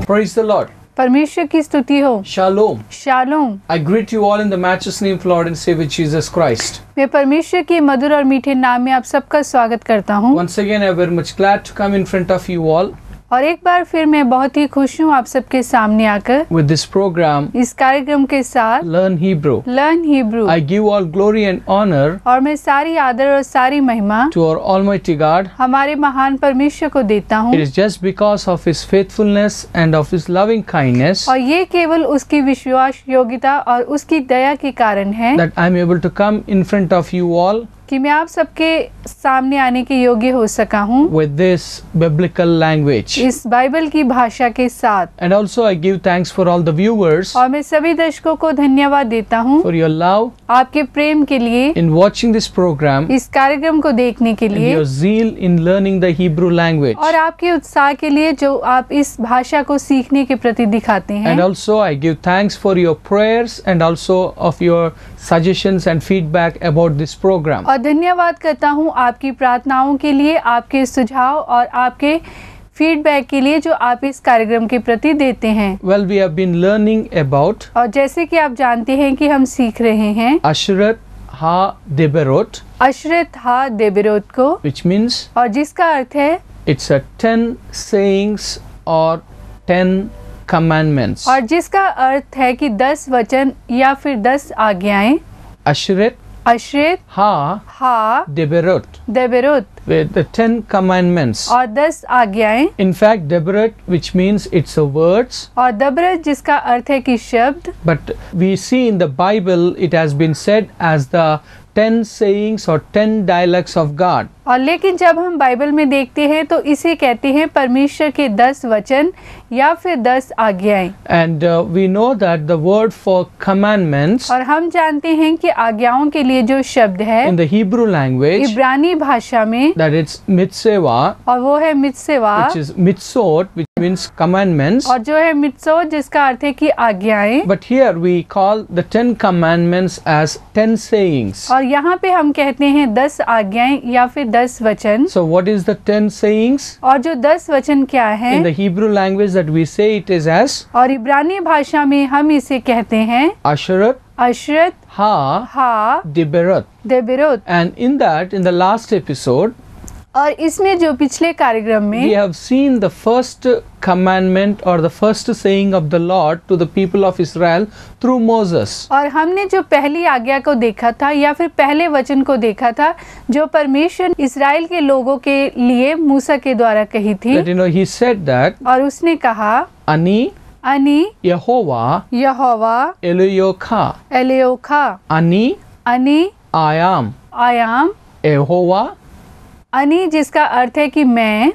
Praise the Lord. परमेश्वर की स्तुति हो। Shalom. Shalom. I greet you all in the matchless name of Lord and Savior Jesus Christ. मैं परमेश्वर के मधुर और मीठे नाम में आप सबका स्वागत करता हूँ। Once again, I am very much glad to come in front of you all और एक बार फिर मैं बहुत ही खुश हूँ आप सबके सामने आकर with this program, इस कार्यक्रम के साथ Learn Hebrew. Learn Hebrew. I give all glory and honor और मैं सारी आदर और सारी महिमा to our Almighty God. हमारे महान परमेश्वर को देता हूँ। It is just because of His faithfulness and of His loving kindness और ये केवल उसकी विश्वास योग्यता और उसकी दया के कारण है that I am able to come in front of you all कि मैं आप सबके सामने आने के योग्य हो सका हूँ with this biblical language. इस बाइबल की भाषा के साथ। And also I give thanks for all the viewers और मैं सभी दर्शकों को धन्यवाद देता हूँ for your love आपके प्रेम के लिए, in watching this program इस कार्यक्रम को देखने के and लिए your zeal in learning the Hebrew language. और आपके उत्साह के लिए जो आप इस भाषा को सीखने के प्रति दिखाते हैं। And also I give thanks for your prayers and also of your suggestions and feedback about this program. और धन्यवाद करता हूँ आपकी प्रार्थनाओं के लिए, आपके सुझाव और आपके फीडबैक के लिए जो आप इस कार्यक्रम के प्रति देते हैं। Well, we have been learning about और जैसे कि आप जानते हैं कि हम सीख रहे हैं Asherat Ha-Deberot, अशरत हा देबेरोत को, which means और जिसका अर्थ है it's a 10 sayings or 10 commandments. और जिसका अर्थ है कि 10 वचन या फिर 10 आज्ञाएं। Asherat अशरत हा Ha-Deberot देबेरोत with the 10 commandments. और 10 आज्ञाएं। In fact, Deberot, which means it's a words, और दबरत जिसका अर्थ है कि शब्द, but we see in the Bible it has been said as the 10 sayings or 10 dialects of God. और लेकिन जब हम बाइबल में देखते हैं तो इसे कहते हैं परमेश्वर के 10 वचन या फिर 10 आज्ञाएं। And we know that the word for commandments और हम जानते हैं कि आज्ञाओं के लिए जो शब्द है in the Hebrew language, इब्रानी भाषा में, that it's mitzvah, और वो है मित्सेवा, which is mitzvot, which means commandments. और जो है मित्सो जिसका अर्थ है कि आज्ञाएं। But here we call the 10 commandments as 10 sayings. और यहाँ पे हम कहते हैं 10 आज्ञाएं या फिर 10 वचन। So what is the 10 sayings? और जो 10 वचन क्या है? In the Hebrew language that we say it is as और इब्रानी भाषा में हम इसे कहते हैं Asherat अशरत हा Ha-Deberot. देबेरोत। And in that, in the last episode, और इसमें जो पिछले कार्यक्रम we में have seen the first commandment or the first saying of the Lord to the people of Israel through Moses. और हमने जो पहली आज्ञा को देखा था या फिर पहले वचन को देखा था जो परमेश्वर इस्राएल के लोगों के लिए मूसा के द्वारा कही थी। That he said that और उसने कहा Ani अनि Yehovah यहोवा Elohecha. एलियोखा, Ani अनि I am आयाम, Yehovah. अनि जिसका अर्थ है कि मैं,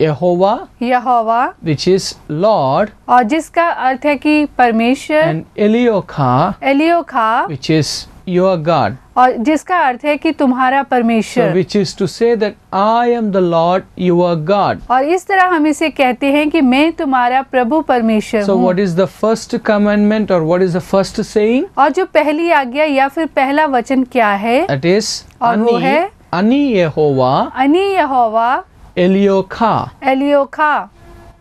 Yehovah, Jehovah, which is Lord, और जिसका अर्थ है कि परमेश्वर, and Eliocha, एलियोखा, which is your God. और जिसका अर्थ है कि तुम्हारा So परमेश्वर। which is to say that I am the Lord your God. और इस तरह हम इसे कहते हैं कि मैं तुम्हारा प्रभु परमेश्वर So हूँ। what is the first commandment or what is the first saying? और जो पहली आज्ञा या फिर पहला वचन क्या है? That is और वो है Ani Yehovah अनि यहोवा Eliocha. एलियोखा,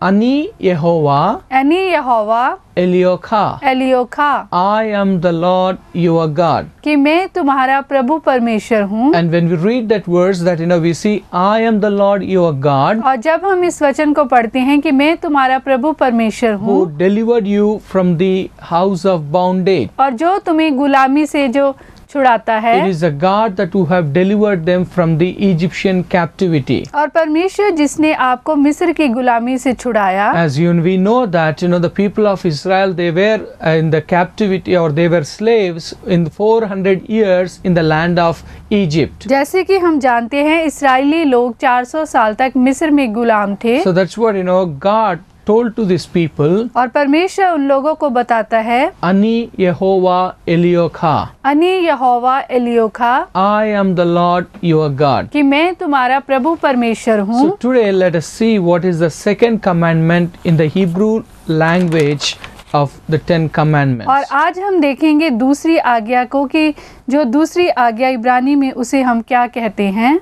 Ani Yehovah अनि यहोवा Eliocha. एलियोखा, I am the Lord your God. कि मैं तुम्हारा प्रभु परमेश्वर हूँ। And when we read that verse that we see I am the Lord your God और जब हम इस वचन को पढ़ते हैं कि मैं तुम्हारा प्रभु परमेश्वर हूँ who delivered you from the house of bondage. और जो तुम्हें गुलामी से जो छुड़ाता है, It is a God that who have delivered them from the Egyptian captivity. और परमेश्वर जिसने आपको मिस्र की गुलामी से छुड़ाया। As we know that the people of Israel, they were in the captivity or they were slaves in 400 years in the land of Egypt. जैसे कि हम जानते हैं इस्राएली लोग 400 साल तक मिस्र में गुलाम थे। So that's what God told to these people. और परमेश्वर उन लोगों को बताता है Ani Yehovah Eliocha. अनि यहोवा एलियोखा, I am the Lord your God. कि मैं तुम्हारा प्रभु परमेश्वर हूँ। So today let us see what is the second commandment in the Hebrew language of the 10 commandments. और आज हम देखेंगे दूसरी आज्ञा को कि जो दूसरी आज्ञा इब्रानी में उसे हम क्या कहते हैं।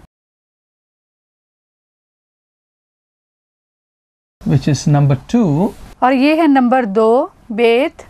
which is number 2. और ये है नंबर 2 बेत।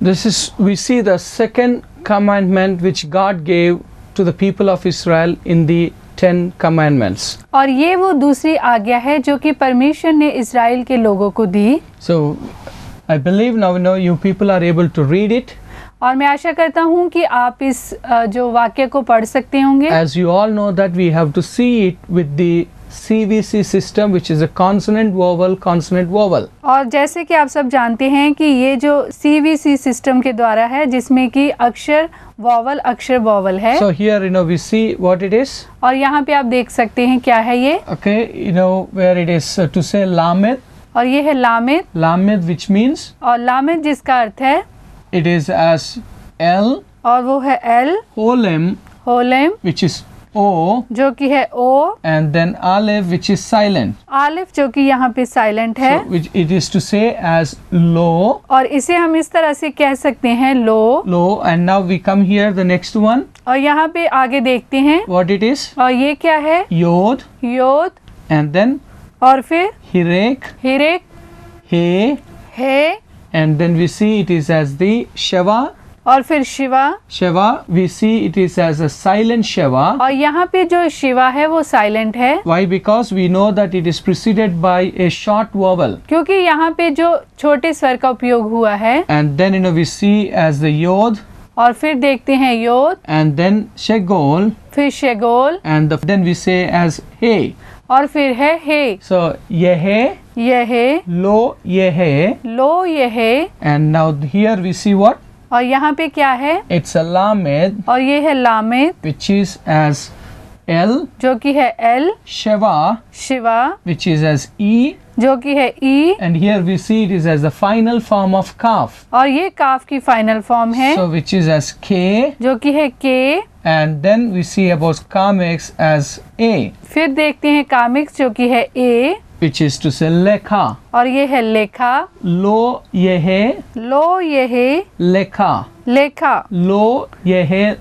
This is, we see the second commandment which God gave to the people of Israel in the 10 commandments. और ये वो दूसरी आज्ञा है जो कि परमेश्वर ने इज़राइल के लोगों को दी। So I believe now you people are able to read it. और मैं आशा करता हूँ कि आप इस जो वाक्य को पढ़ सकते होंगे। As you all know that we have to see it with the CVC system, which is a consonant vowel consonant vowel. और जैसे कि आप सब जानते हैं कि ये जो CVC सिस्टम के द्वारा है जिसमें कि अक्षर वॉवल है। So here we see what it is. और यहाँ पे आप देख सकते हैं क्या है ये। Okay, where it is to say lamed. और ये है लामेद। Lamed which means. और लामेद जिसका अर्थ है। It is as L. और वो है L. होलेम which is O, जो कि है O, and then Aleph which is silent. Alif जो कि यहाँ पे साइलेंट है। So which it is to say as low. और इसे हम इस तरह से कह सकते हैं लो। And now we come here the next one. और यहाँ पे आगे देखते हैं what it is. और ये क्या है? योद, and then और फिर हिरेक, हे, and then we see it is as the shava. और फिर Shiva we see it is as a silent shava. और यहाँ पे जो शिवा है वो साइलेंट है। Why? Because we know that it is preceded by a short vowel. क्योंकि यहाँ पे जो छोटे स्वर का उपयोग हुआ है। And then we see as the yod. और फिर देखते हैं योद। And then shegol. फिर शेगोल। And then we say as he. और फिर है हे। So yehe, lo yehe. And now here we see what? और यहाँ पे क्या है? It's a lamed. और ये है लामेद, which is as L. जो कि है L. Shiva, which is as E. जो कि है E. And here we see it is as the final form of kaf. और ये काफ की फाइनल फॉर्म है। So which is as K. जो कि है K. And then we see about kamex as A. फिर देखते हैं कामिक्स जो कि है A. which is to say lekha. और ये है लेखा। लो ये है लेखा. लो ये है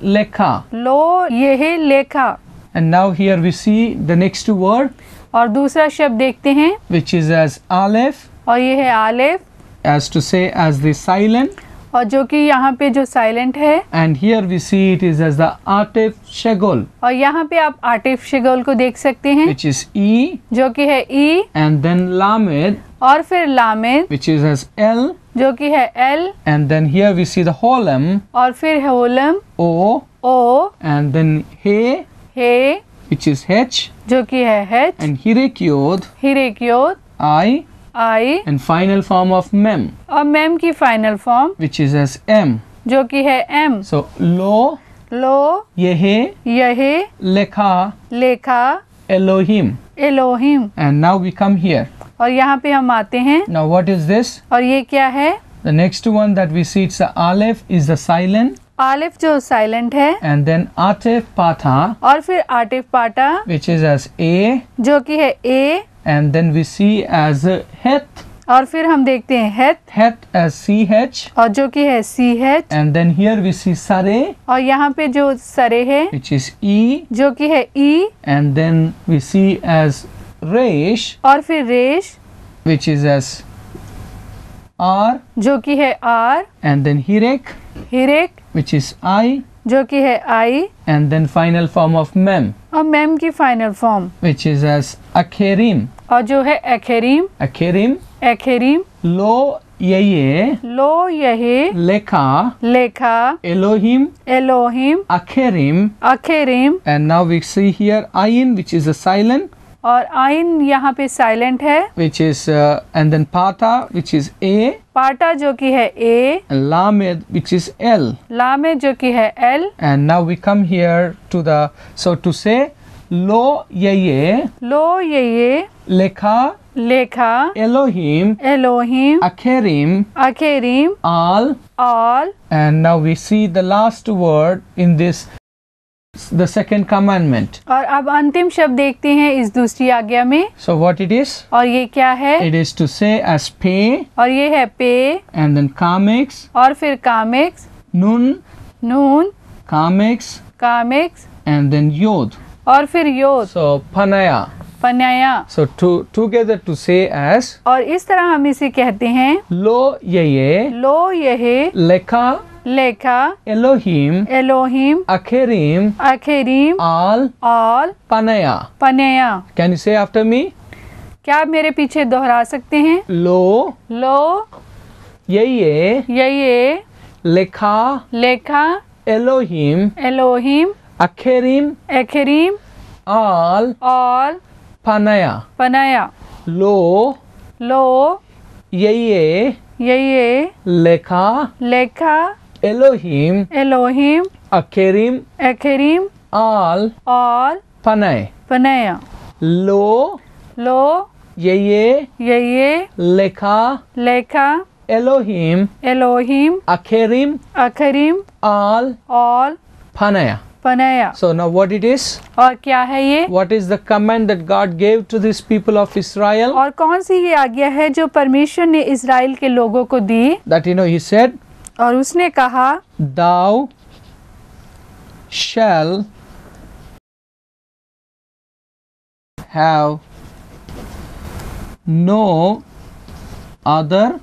लेखा. And now here we see the next word. और दूसरा शब्द देखते हैं which is as aleph. और ये है आलेफ, as to say as the silent. और जो कि यहाँ पे जो साइलेंट है। And here we see it is as the atif shegol. और यहाँ पे आप आटिफ शेगोल को देख सकते हैं which is E. जो कि है E. And then lamed. और फिर लामेद which is as L. जो कि है L. And then here we see the holem. और फिर Holam O. And then he. which is H. जो कि है H. And hirekyod. I. And final form of mem. और मेम की final form which is as M. जो कि है M. So low yehe lekha Elohim. And now we come here. और यहाँ पे हम आते हैं। Now what is this? और ये क्या है? The next one that we see, it's the aleph is the silent. Alif जो साइलेंट है। And then atif pata. और फिर आटिफ पाटा which is as A. जो कि है A. And then we see as het. और फिर हम देखते हैं हेथ, Heth as CH, और जो कि है CH, and then here we see Sare, और यहाँ पे जो सरे है which is E, जो कि है E, and then we see as Resh, और फिर रेश which is as R, जो कि है R, and then Hirek, हिरेक which is I, जो कि है I, and then final form of Mem, और मेम की final form, which is as Acherim. और जो है एखेरीम, Acherim, एखेरीम, Lo Yeye, लो यहे, Leka, लेखा, Elohim, Elohim, Acherim, अखेरीम, and now we see here Ayin, which is a silent, और आइन यहाँ पे साइलेंट है, which is and then Pata, which is A, पाटा जो कि है ए, and Lamed, which is L. लामे जो कि है L, And now we come here to the, so to say Lo Yeye, लो ये Leka, लेखा, Elohim, Elohim, Acherim, अखेरीम, Al, all, and now we see the last word in this, the second commandment. और अब अंतिम शब्द देखते हैं इस दूसरी आज्ञा में, So what it is? और ये क्या है? It is to say as Pe, और ये है पे, and then Kamex, और फिर कामेक्स, Nun, Noon, Kamex, कामेक्स, and then Yod. और फिर योद, So Panaya. पन्याया, So together to say as और इस तरह हम इसे कहते हैं Lo Yeye, लो यहे, Leka, लेखा, Elohim, Elohim, Acherim, अखेरीम, Al, all, Panaya. पन्याया। Can you say after me? क्या आप मेरे पीछे दोहरा सकते हैं? Lo लो Yeye, ये Leka, लेखा, Elohim, Elohim, Acherim, एखेरीम, Al, all, Panaya. पनाया। Lo लो Yeye, ये Leka, लेखा, Elohim, Elohim, Acherim, एखेरीम, Al, all, Panay. पनाया। Lo लो Yeye, ये Leka, लेखा, Elohim, Elohim, Acherim, अखरीम, Al, all, Panaya. पनाया। So now what it is? और क्या है ये? What is the command that God gave to these people of Israel? और कौन सी ये आज्ञा है जो परमेश्वर ने इज़राइल के लोगों को दी? That he said, और उसने कहा, Thou shall have no other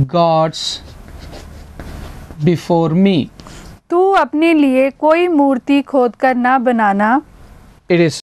gods before me. तू अपने लिए कोई मूर्ति खोद कर ना बनाना। It is,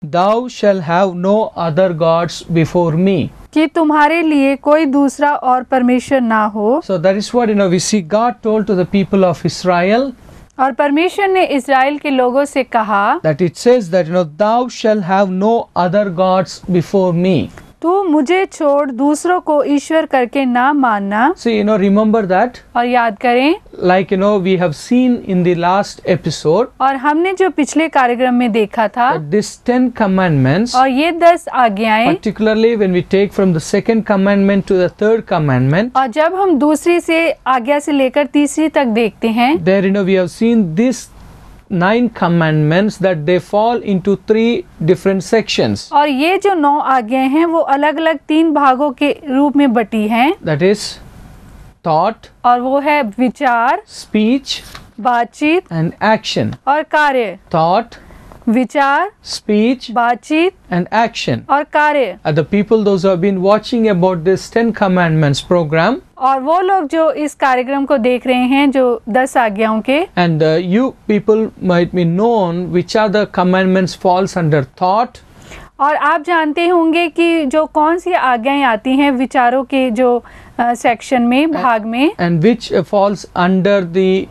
Thou shall have no other gods before me. कि तुम्हारे लिए कोई दूसरा और परमेश्वर ना हो। So that is what we see God told to the people of Israel, और परमेश्वर ने इज़राइल के लोगों से कहा, that it says that thou shall have no other gods before me. तू मुझे छोड़ दूसरों को ईश्वर करके ना मानना। See, remember that, और याद करें, like we have seen in the last episode, और हमने जो पिछले कार्यक्रम में देखा था, that these 10 commandments, और ये 10 आज्ञाएं, particularly when we take from the second commandment to the third commandment, और जब हम दूसरी से आज्ञा से लेकर तीसरी तक देखते हैं, there we have seen these 9 commandments that they fall into 3 different sections. और ये जो 9 आज्ञाएं हैं वो अलग अलग 3 भागों के रूप में बटी हैं। That is thought, और वो है विचार, speech, बातचीत and action. और कार्य। Thought, विचार, speech, बातचीत and action. और कार्य। The people, those who have been watching about this 10 commandments program, और वो लोग जो इस कार्यक्रम को देख रहे हैं जो 10 आज्ञाओं के, and you people might be known which are the commandments falls under thought, और आप जानते होंगे कि जो कौन सी आज्ञाएं आती हैं विचारों के जो सेक्शन में, भाग में, and which falls under the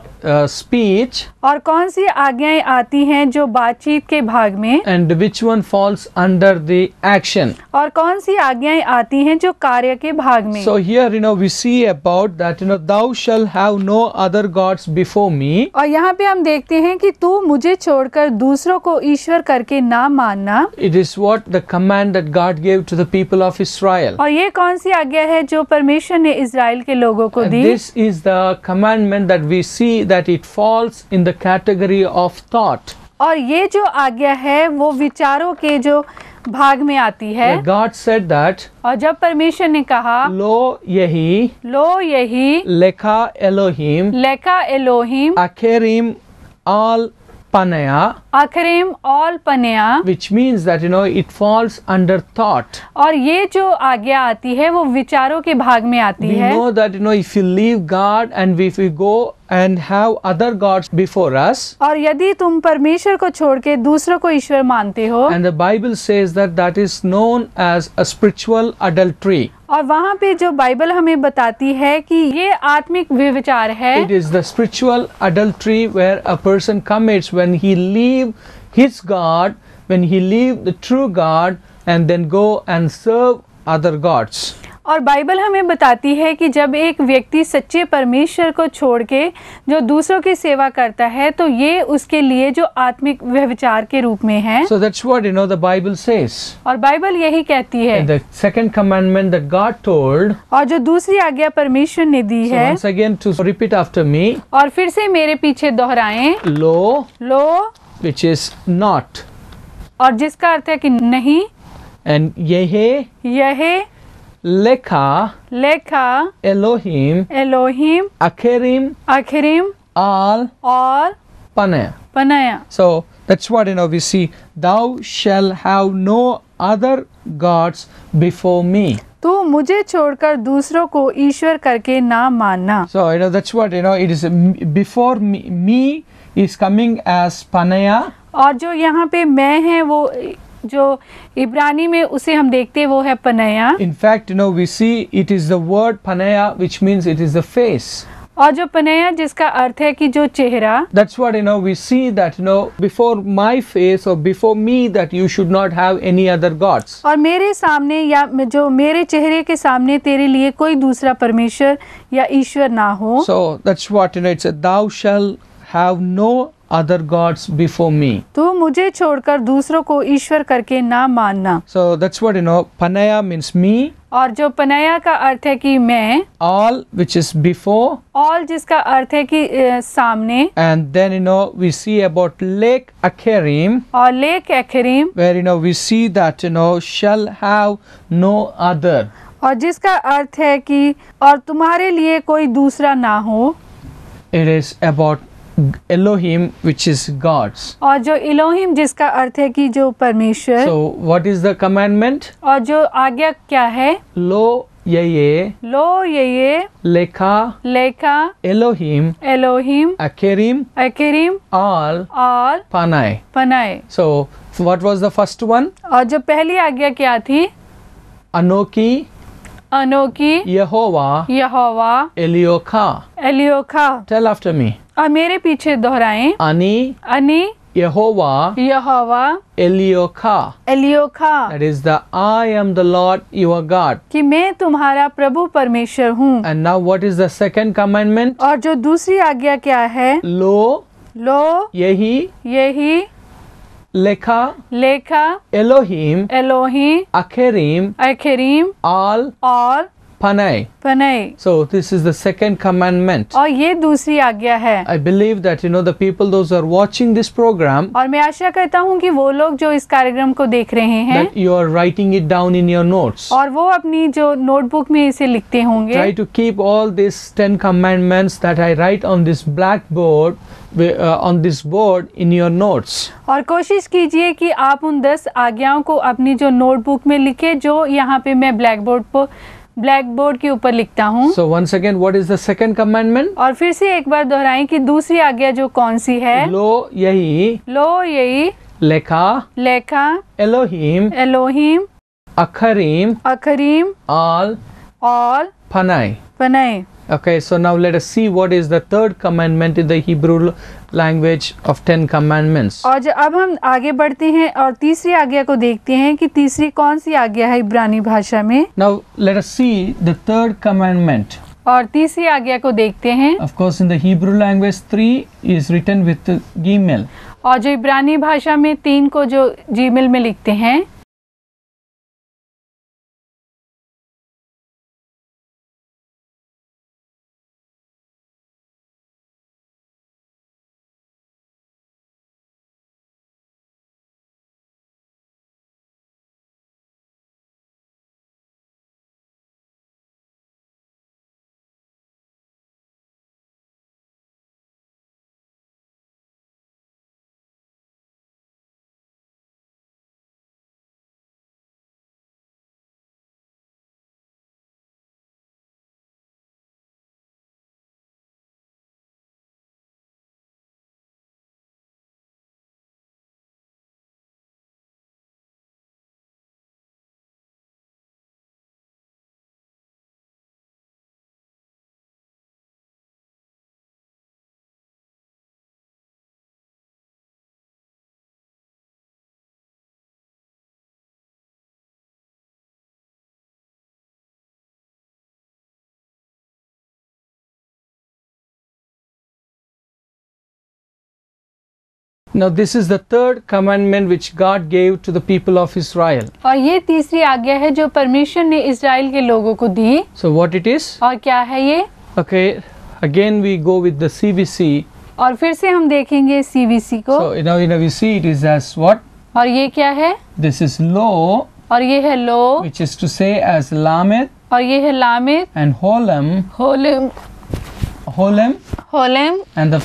speech, और कौन सी आज्ञाएं आती हैं जो बातचीत के भाग में, and which one falls under the action. और कौन सी आज्ञाएं आती हैं जो कार्य के भाग में। So here we see about that thou shall have no other gods before me. और यहाँ पे हम देखते हैं कि तू मुझे छोड़कर दूसरों को ईश्वर करके ना मानना। It is what the command that God gave to the people of Israel. और ये कौन सी आज्ञा है जो परमेश्वर ने इज़राइल के लोगों को And the? this is the commandment that we see that it falls in the category of thought. और ये जो आज्ञा है वो विचारों के जो भाग में आती है। where God said that, और जब परमेश्वर ने कहा, Lo Yehi लो यही Leka Elohim लेका एलोहिम Akerim Al Panaya, अखरिम ऑल पनया, which means that it falls under thought. और ये जो आज्ञा आती है वो विचारों के भाग में आती We है। know that if you leave God and if we go and have other gods before us, और यदि तुम परमेश्वर को छोड़ के दूसरों को ईश्वर मानते हो, and the Bible says that that is known as a spiritual adultery. और वहाँ पे जो बाइबल हमें बताती है कि ये आत्मिक व्यभिचार है। It is the spiritual adultery where a person commits when he leave his God, when he leave the true God and then go and serve other gods. और बाइबल हमें बताती है कि जब एक व्यक्ति सच्चे परमेश्वर को छोड़ के जो दूसरों की सेवा करता है तो ये उसके लिए जो आत्मिक व्यभिचार के रूप में है। So that's what the Bible says. और बाइबल यही कहती है। And the second commandment that God told, और जो दूसरी आज्ञा परमेश्वर ने दी so है, once again to repeat after me, और फिर से मेरे पीछे दोहराएं, Lo, low, which is not, और जिसका अर्थ है कि नहीं, and Yehe यह, Leka लेखा, Elohim एलोहिम, Akerim अखरिम Al और Panaya. पनया। So that's what we see. Thou shall have no other gods before me. तू मुझे छोड़कर दूसरों को ईश्वर करके ना मानना। So that's what it is. Before me is coming as Panaya. और जो यहाँ पे मैं है वो जो इब्रानी में उसे हम देखते हैं वो है पनया। In fact, we see it is the word Panaya, which means it is the face. और जो पनया जिसका अर्थ है कि जो चेहरा। That's what we see that before my face or before me that you should not have any other gods. और मेरे सामने या जो मेरे चेहरे के सामने तेरे लिए कोई दूसरा परमेश्वर या ईश्वर ना हो। So that's what it's a, thou shall have no other gods before me. तू मुझे छोड़कर दूसरों को ईश्वर करके ना मानना। So that's what Panaya means me. और जो पनया का अर्थ है कि मैं, All which is before, all जिसका अर्थ है कि सामने, and then we see about Lake Akerim, और lake अखरिम, where we see that shall have no other. और जिसका अर्थ है कि और तुम्हारे लिए कोई दूसरा ना हो। It is about Elohim, which is gods. और जो इलोहिम जिसका अर्थ है कि जो परमेश्वर। So what is the commandment? और जो आज्ञा क्या है? Lo Yeye लो ये Leka लेखा, Elohim एलोहिम, Akerim अकरिम Al और Panai. पनाए। So what was the first one? और जो पहली आज्ञा क्या थी? Anoki अनोखी, Yehovah यहोवा, Elioka. एलियोखा। Tell after me. और मेरे पीछे दोहराएं, Ani अनि, Yehovah यहोवा, Elioka. एलियोखा, That is the I am the Lord your God. कि मैं तुम्हारा प्रभु परमेश्वर हूँ। And now what is the second commandment? और जो दूसरी आज्ञा क्या है? Lo लो Yehi यही Leka लेखा, Elohim एलोही, Akerim अखरीम Al और Panai. पनई। So this is the second commandment. और ये दूसरी आज्ञा है। I believe that the people those who are watching this program, और मैं आशा करता हूँ कि वो लोग जो इस कार्यक्रम को देख रहे हैं that you are writing it down in your notes. और वो अपनी जो नोटबुक में इसे लिखते होंगे। Try to keep all these 10 commandments that I write on this blackboard, on this board in your notes. और कोशिश कीजिए कि आप उन 10 आज्ञाओं को अपनी जो नोटबुक में लिखे जो यहाँ पे मैं ब्लैक बोर्ड के ऊपर लिखता हूँ। So once again, what is the second commandment? और फिर से एक बार दोहराएं कि दूसरी आज्ञा जो कौन सी है? Lo Yehi लो यही Leka लेखा, Elohim एलोहिम, Akerim अखरीम Al और Panai. पनई। Okay, so now let us see what is the third commandment in the Hebrew language of 10 commandments. और अब हम आगे बढ़ते हैं और तीसरी आज्ञा को देखते हैं कि तीसरी कौन सी आज्ञा है इब्रानी भाषा में। Now let us see the third commandment. और तीसरी आज्ञा को देखते हैं। Of course, in the Hebrew language, 3 is written with Gimel. और जो इब्रानी भाषा में 3 को जो जीमेल में लिखते हैं Now this is the third commandment which God gave to the people of Israel. और ये तीसरी आज्ञा है जो परमेश्वर ने इजराइल के लोगों को दी। So what it is? और क्या है ये? Okay, again we go with the CBC. और फिर से हम देखेंगे CBC को। So now we see it is as what? और ये क्या है? This is law, और ये है लो, which is to say as Lamed और ये है लामेद, and Holem, होलेम, and the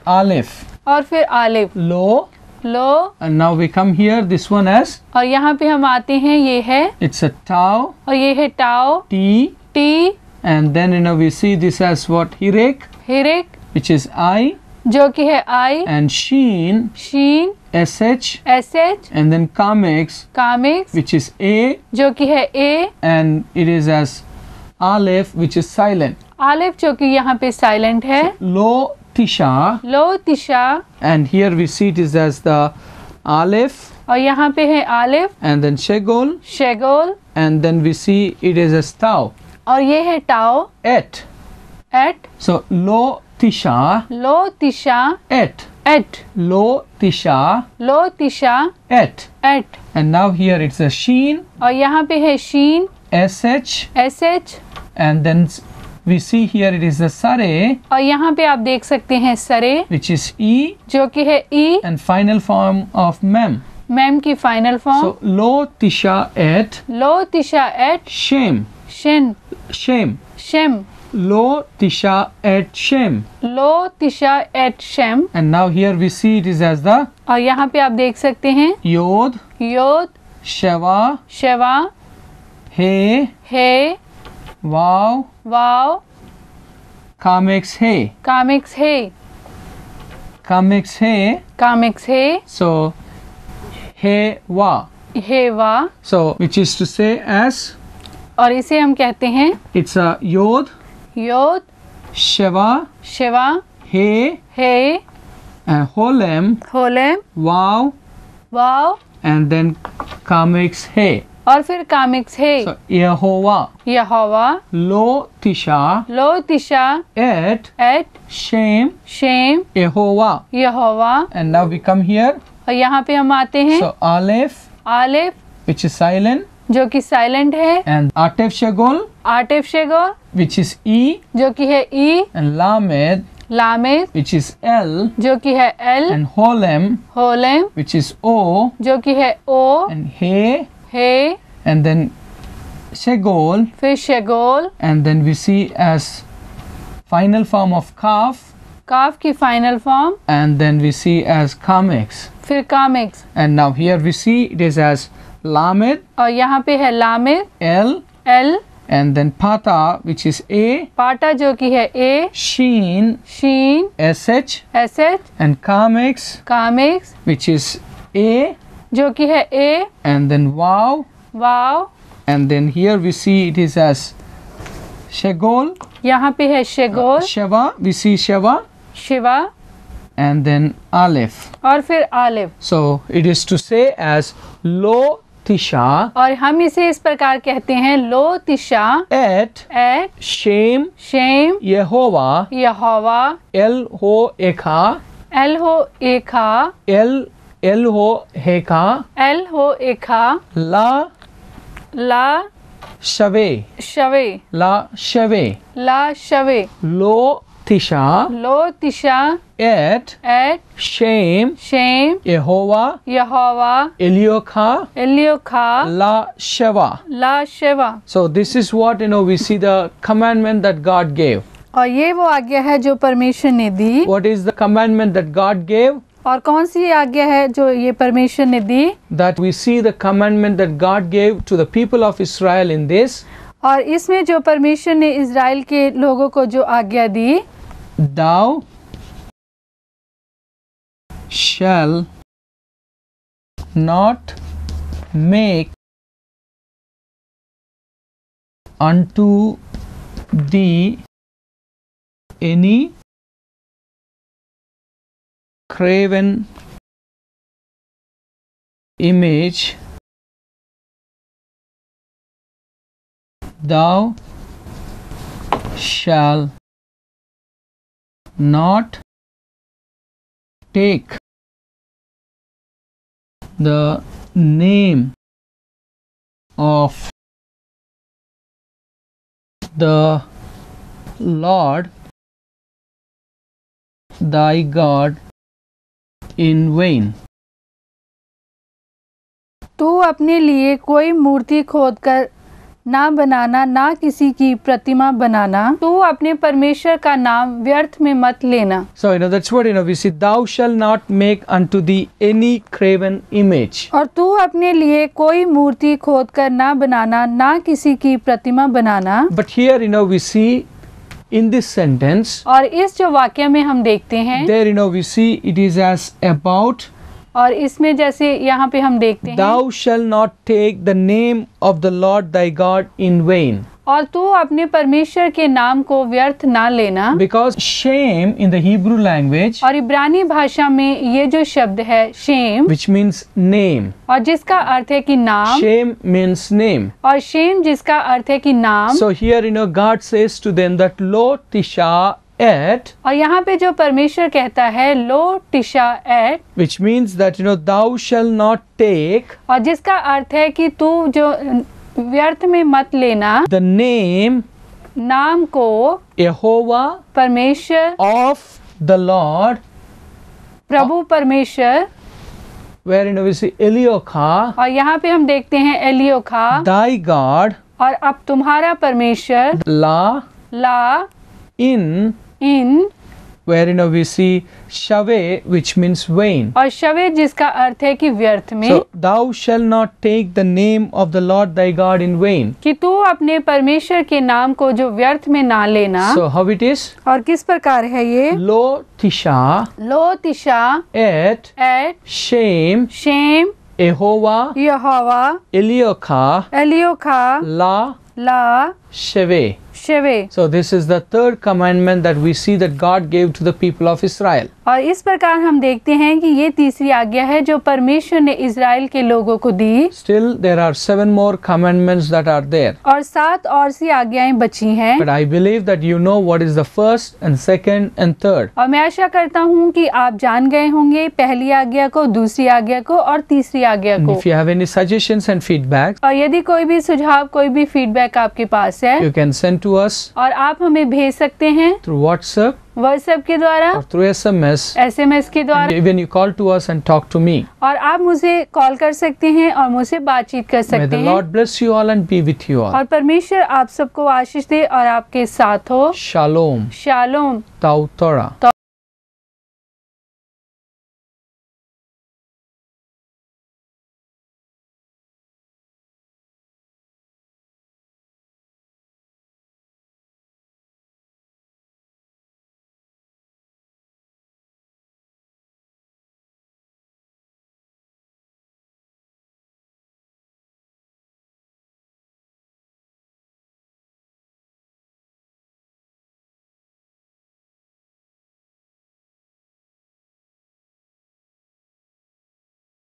Aleph. और फिर Alif, Lo, low, and now we come here, this one as, और यहाँ पे हम आते हैं, ये है, it's a Tau, और ये है Tau, T, T, and then we see this as what? Hirek, Hirek, which is I, जो कि है I, and Sheen, Sheen, SH, S H, and then Kamex, Kamex, which is A, जो कि है ए, and it is as Aleph, which is silent. Alif जो कि यहाँ पे साइलेंट है, Lo, Tisha, low, Tisha, and here we see it is as the Aleph, और यहाँ पे है Alif, and then Shegol, शेगोल, and then we see it is as Tau, और ये है Tau, Et. Et, So Lo, Tisha, low, Tisha, Et. Et, Lo, Tisha, low, Tisha, Et. Et, And now here it's a Sheen, और यहाँ पे है शीन, SH, S H, and then we see here it is the Sare, और यहाँ पे आप देख सकते हैं सरे, which is E, जो कि है E, and final form of Mem. मैम की final form, So Lo, Tisha, Et, लो, तिशा, एट, Shem, शिन, Shem. शेम, Lo, Tisha, Et, Shem. लो, तिशा, एट, शेम, And now here we see it is as the और यहाँ पे आप देख सकते हैं Yod, Yod, Sheva, Sheva, He, He, Vav, Vav, Kamex, He. Kamex है, Kamex, He. कामिक्स है, So He, Va. He Va, So which is to say as और इसे हम कहते हैं it's a Yod, Yod, Sheva, Shiva, He, hey, and Holem, होलेम, Vav, wow, and then Kamex, He. और फिर comics है, So Yehovah, Yehovah, Lo, Tisha, low, Tisha, Et, eight, Shem, Shem, Yehovah. Yehovah, And now we come here. और यहाँ पे हम आते हैं So Aleph, Alif, which is silent, जो कि साइलेंट है, and Atef Shegol, आटिफ शेगोर, which is E, जो कि है E, and Lamed, लामेद, which is L, जो कि है L, and Holem, होलेम, which is O, जो कि है ओ, and He, hey, and then Shegol, फिर शेगोल, and then we see as final form of Kaf, काफ की final form, and then we see as Kamex. फिर comics, And now here we see it is as Lamed, और यहाँ पे है लामेद, L, L, and then Pata, which is A, पाटा जो कि है A, Sheen, Sheen, SH, S H, and Kamex, Kamex, which is A, जो कि है ए, and then Vav, wow, and then here we see it is as Shegol, यहाँ पे है शेगोल, Sheva, we see Sheva, Shiva, and then Aleph. और फिर Alif, So it is to say as Lo, Tisha, और हम इसे इस प्रकार कहते हैं लो, Tisha, Et, eight, Shem, Shem, Yehovah, यहोवा, El Ho Eka, एल हो एखा, El Ho Heka, एल हो एखा, La ला, Shave, शवे, La Shave, ला, शवे, Lo Tisha, लो, Tisha, Et, eight, Shem, Shem, Yehovah, यहोवा, Elioka, एलियोखा, La Sheva. ला, शेवा, So this is what we see the commandment that God gave. और ये वो आज्ञा है जो परमेश्वर ने दी। What is the commandment that God gave? और कौन सी आज्ञा है जो ये परमेश्वर ने दी? That we see the commandment that God gave to the people of Israel in this. और इसमें जो परमेश्वर ने इज़राइल के लोगों को जो आज्ञा दी, Thou shall not make unto thee any graven image. Thou shall not take the name of the Lord thy God in vain. तू अपने लिए कोई मूर्ति खोदकर ना बनाना, ना किसी की प्रतिमा बनाना। तू अपने परमेश्वर का नाम व्यर्थ में मत लेना। So that's what we see. Thou shall not make unto thee any graven image. और तू अपने लिए कोई मूर्ति खोदकर ना बनाना, ना किसी की प्रतिमा बनाना। But here we see in this sentence. और इस जो वाक्य में हम देखते हैं, there we see it is as about. और इसमें जैसे यहाँ पे हम देखते हैं, Thou shall not take the name of the Lord thy God in vain. और तू अपने परमेश्वर के नाम को व्यर्थ ना लेना। Because shame in the Hebrew language, और इब्रानी भाषा में ये जो शब्द है शेम, which means name, और जिसका अर्थ है कि नाम, shame means name. और शेम जिसका अर्थ है कि नाम। So here God says to them that lo tisha et, और यहाँ पे जो परमेश्वर कहता है लो टिशा एट, which means that thou shall not take, और जिसका अर्थ है कि तू जो व्यर्थ में मत लेना the name, नाम को, Jehovah, परमेश्वर, of the Lord, प्रभु परमेश्वर, where we see Elioka, और यहाँ पे हम देखते हैं एलियोखा, thy God, और अब तुम्हारा परमेश्वर, la, La, in, in, where we see Shave, which means vain. और शवे जिसका अर्थ है कि व्यर्थ में। So thou shall not take the name of the Lord thy God in vain. कि तू अपने परमेश्वर के नाम को जो व्यर्थ में ना लेना। So how it is? और किस प्रकार है ये? Lo tisha लो तिशा et एट, shame शेम, Jehovah यहोवा, Elioka एलियोखा, la ला, Sheve. शवे। So this is the third commandment that we see that God gave to the people of Israel. और इस प्रकार हम देखते हैं कि ये तीसरी आज्ञा है जो परमेश्वर ने इज़राइल के लोगों को दी। Still there are 7 more commandments that are there. और 7 और सी आज्ञाएं बची हैं। But I believe that you know what is the first and second and third. और मैं आशा करता हूँ कि आप जान गए होंगे पहली आज्ञा को, दूसरी आज्ञा को और तीसरी आज्ञा And को। if you have any suggestions and feedback, और यदि कोई भी सुझाव, कोई भी फीडबैक आपके पास है, you can send to us और आप हमें भेज सकते हैं through WhatsApp व्हाट्सएप के द्वारा, or through SMS. SMS के द्वारा, Even you call to us and talk to me. और आप मुझे कॉल कर सकते हैं और मुझसे बातचीत कर May सकते the हैं। Lord bless you all and be with you all. और परमेश्वर आप सबको आशीष दे और आपके साथ हो। Shalom. शालोम। Tau Torah.